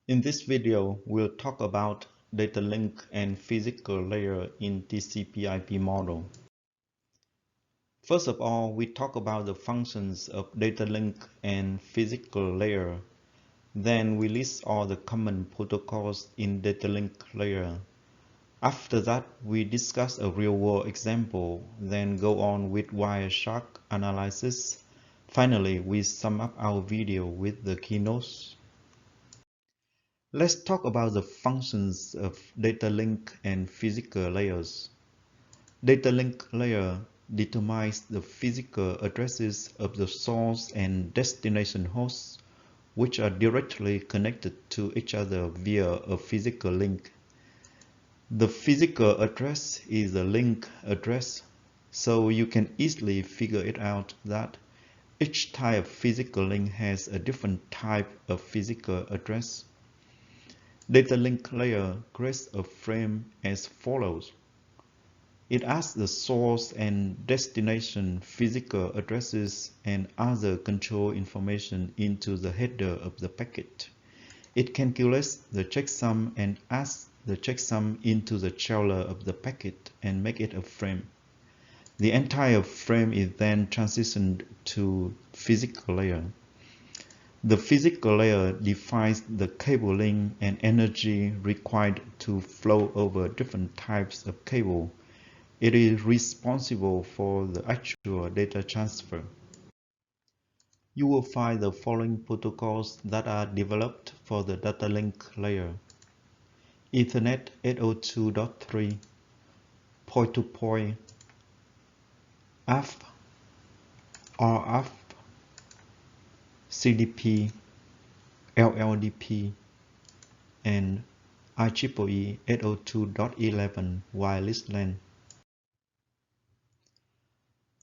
In this video, we'll talk about data link and physical layer in TCP/IP model. First of all, we talk about the functions of data link and physical layer. Then we list all the common protocols in data link layer. After that, we discuss a real-world example, then go on with Wireshark analysis. Finally, we sum up our video with the keynotes. Let's talk about the functions of data link and physical layers. Data link layer determines the physical addresses of the source and destination hosts, which are directly connected to each other via a physical link. The physical address is a link address, so you can easily figure it out that each type of physical link has a different type of physical address. Data link layer creates a frame as follows. It adds the source and destination physical addresses and other control information into the header of the packet. It calculates the checksum and adds the checksum into the chailer of the packet and make it a frame. The entire frame is then transitioned to physical layer. The physical layer defines the cable length and energy required to flow over different types of cable. It is responsible for the actual data transfer. You will find the following protocols that are developed for the data link layer. Ethernet 802.3, point-to-point, AF, RF, CDP, LLDP, and IEEE 802.11 wireless LAN.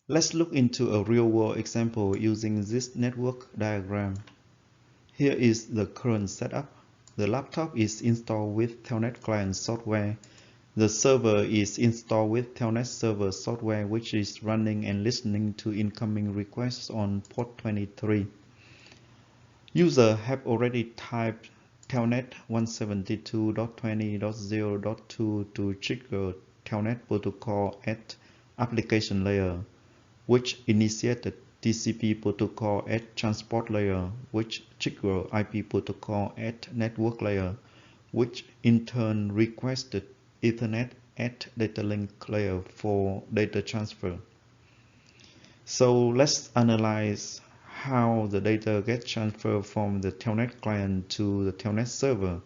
Let's look into a real-world example using this network diagram. Here is the current setup. The laptop is installed with Telnet client software. The server is installed with Telnet server software, which is running and listening to incoming requests on port 23. Users have already typed Telnet 172.20.0.2 to trigger Telnet protocol at application layer, which initiated TCP protocol at transport layer, which triggered IP protocol at network layer, which in turn requested Ethernet at data link layer for data transfer. So let's analyze how the data gets transferred from the Telnet client to the Telnet server.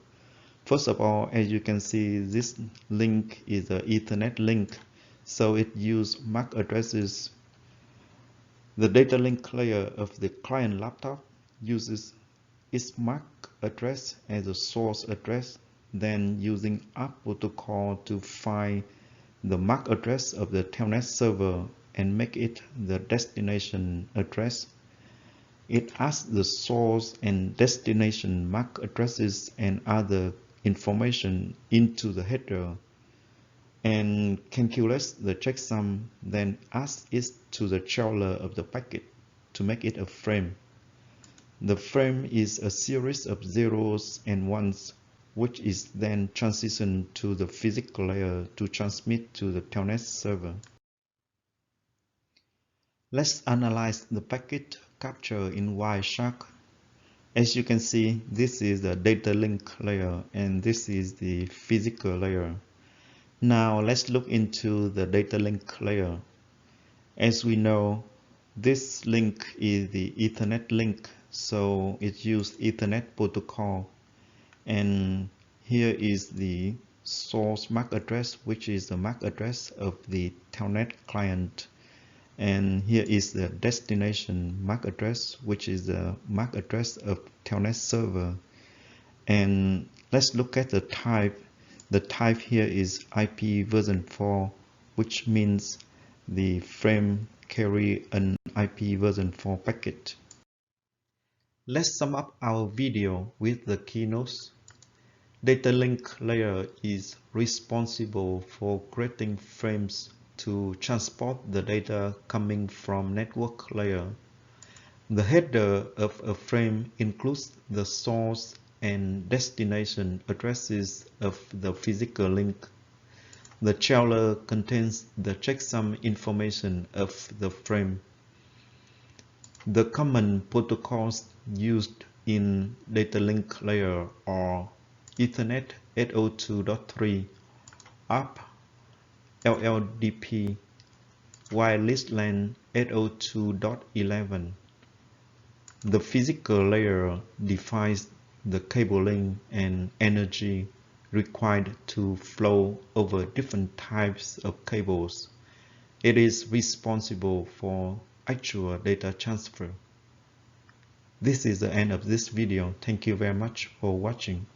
First of all, as you can see, this link is an Ethernet link, so it uses MAC addresses. The data link layer of the client laptop uses its MAC address as a source address, then using ARP protocol to find the MAC address of the Telnet server and make it the destination address. It adds the source and destination MAC addresses and other information into the header and calculates the checksum, then adds it to the chailer of the packet to make it a frame. The frame is a series of zeros and ones, which is then transitioned to the physical layer to transmit to the Telnet server. Let's analyze the packet capture in Wireshark. As you can see, this is the data link layer and this is the physical layer. Now let's look into the data link layer. As we know, this link is the Ethernet link, so it uses Ethernet protocol. And here is the source MAC address, which is the MAC address of the Telnet client. And here is the destination MAC address, which is the MAC address of Telnet server. And let's look at the type. The type here is IP version 4, which means the frame carry an IP version 4 packet. Let's sum up our video with the keynotes. Data link layer is responsible for creating frames to transport the data coming from network layer. The header of a frame includes the source and destination addresses of the physical link. The challar contains the checksum information of the frame. The common protocols used in data link layer are Ethernet 802.3, ARP, LLDP, wireless LAN 802.11. The physical layer defines the cabling and energy required to flow over different types of cables. It is responsible for actual data transfer. This is the end of this video. Thank you very much for watching.